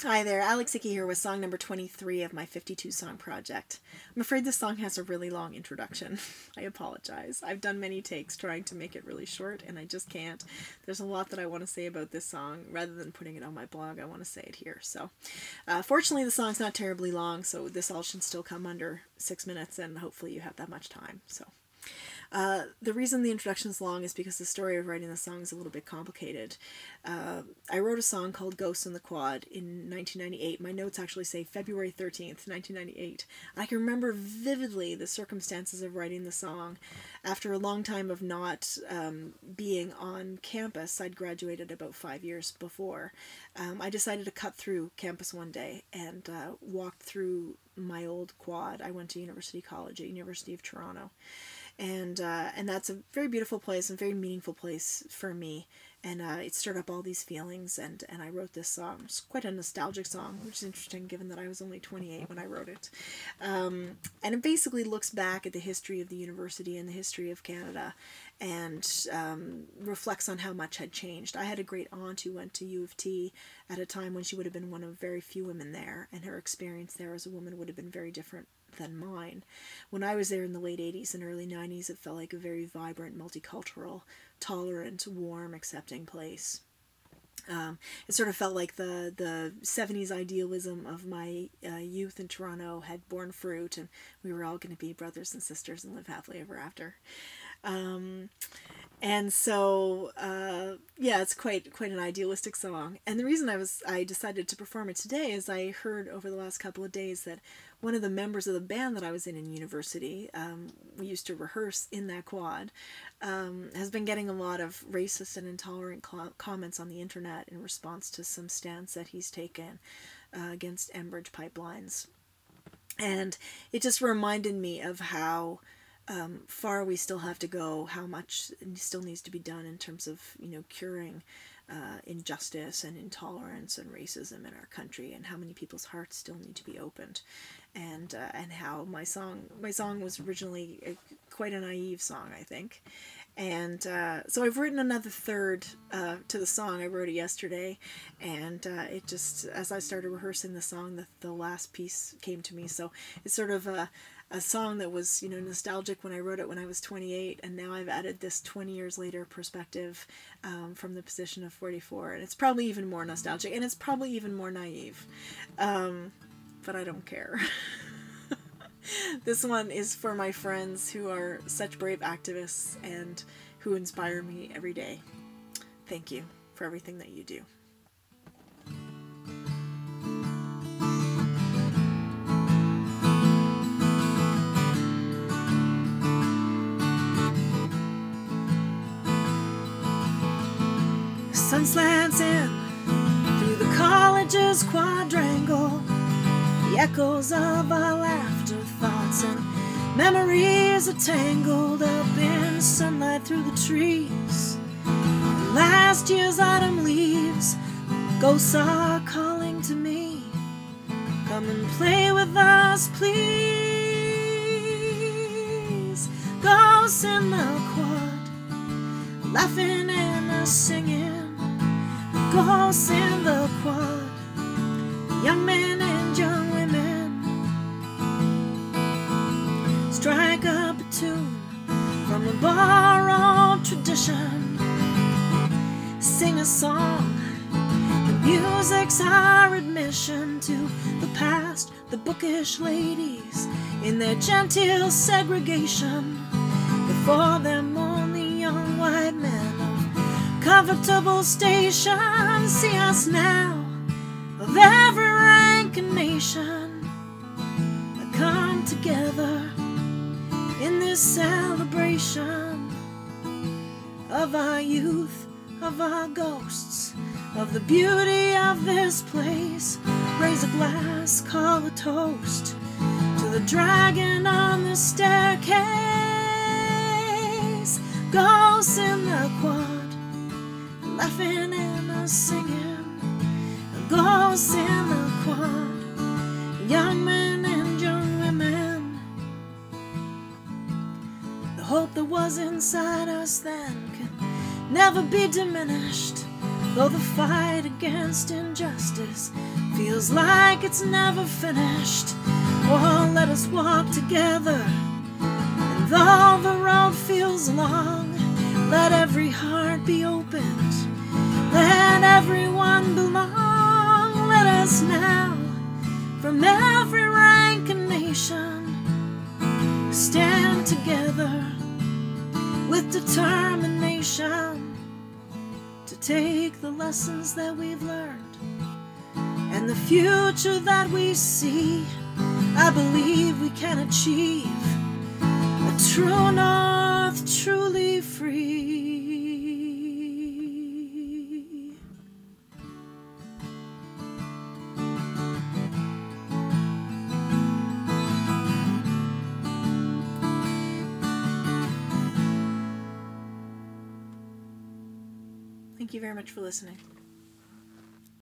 Hi there, Alex Hickey here with song number 23 of my 52 song project. I'm afraid this song has a really long introduction. I apologize. I've done many takes trying to make it really short and I just can't. There's a lot that I want to say about this song. Rather than putting it on my blog, I want to say it here. So, fortunately the song's not terribly long, so this all should still come under 6 minutes and hopefully you have that much time. So. The reason the introduction is long is because the story of writing the song is a little bit complicated. I wrote a song called Ghosts in the Quad in 1998. My notes actually say February 13th, 1998. I can remember vividly the circumstances of writing the song. After a long time of not being on campus, I'd graduated about 5 years before. I decided to cut through campus one day and walked through my old quad. I went to University College at University of Toronto. And that's a very beautiful place and very meaningful place for me. And it stirred up all these feelings, and I wrote this song. It's quite a nostalgic song, which is interesting given that I was only 28 when I wrote it. And it basically looks back at the history of the university and the history of Canada and reflects on how much had changed. I had a great aunt who went to U of T at a time when she would have been one of very few women there, and her experience there as a woman would have been very different than mine. When I was there in the late 80s and early 90s, it felt like a very vibrant, multicultural, tolerant, warm, accepting place. It sort of felt like the 70s idealism of my youth in Toronto had borne fruit, and we were all going to be brothers and sisters and live happily ever after. And so, yeah, it's quite an idealistic song. And the reason I decided to perform it today is I heard over the last couple of days that one of the members of the band that I was in university, we used to rehearse in that quad, has been getting a lot of racist and intolerant comments on the internet in response to some stance that he's taken against Enbridge pipelines. And it just reminded me of how far we still have to go, how much still needs to be done in terms of, curing injustice and intolerance and racism in our country, and how many people's hearts still need to be opened, and how my song was originally quite a naive song, I think. And so I've written another third to the song. I wrote it yesterday, and it just, as I started rehearsing the song, the last piece came to me. So it's sort of a song that was, nostalgic when I wrote it when I was 28, and now I've added this 20 years later perspective from the position of 44, and it's probably even more nostalgic, and it's probably even more naive, but I don't care. This one is for my friends who are such brave activists and who inspire me every day. Thank you for everything that you do. Sun slants in through the college's quadrangle, the echoes of our laughter, thoughts and memories are tangled up in sunlight through the trees. And last year's autumn leaves, ghosts are calling to me, come and play with us, please. Ghosts in the quad, laughing and a-singin'. Ghosts in the quad, young men and young women. Strike up a tune from a borrowed tradition. Sing a song, the music's our admission to the past, the bookish ladies in their genteel segregation. Before them only young white men comfortable station. See us now, of every rank and nation, that come together in this celebration of our youth, of our ghosts, of the beauty of this place. Raise a glass, call a toast to the dragon on the staircase. Ghosts in the quad, laughing and a-singin'. Ghosts in the quad, young men and young women. The hope that was inside us then can never be diminished. Though the fight against injustice feels like it's never finished, oh, let us walk together. And though the road feels long, let every heart be opened. Let everyone belong. Let us now, from every rank and nation, stand together with determination to take the lessons that we've learned and the future that we see. I believe we can achieve a true north, truly free. Thank you very much for listening.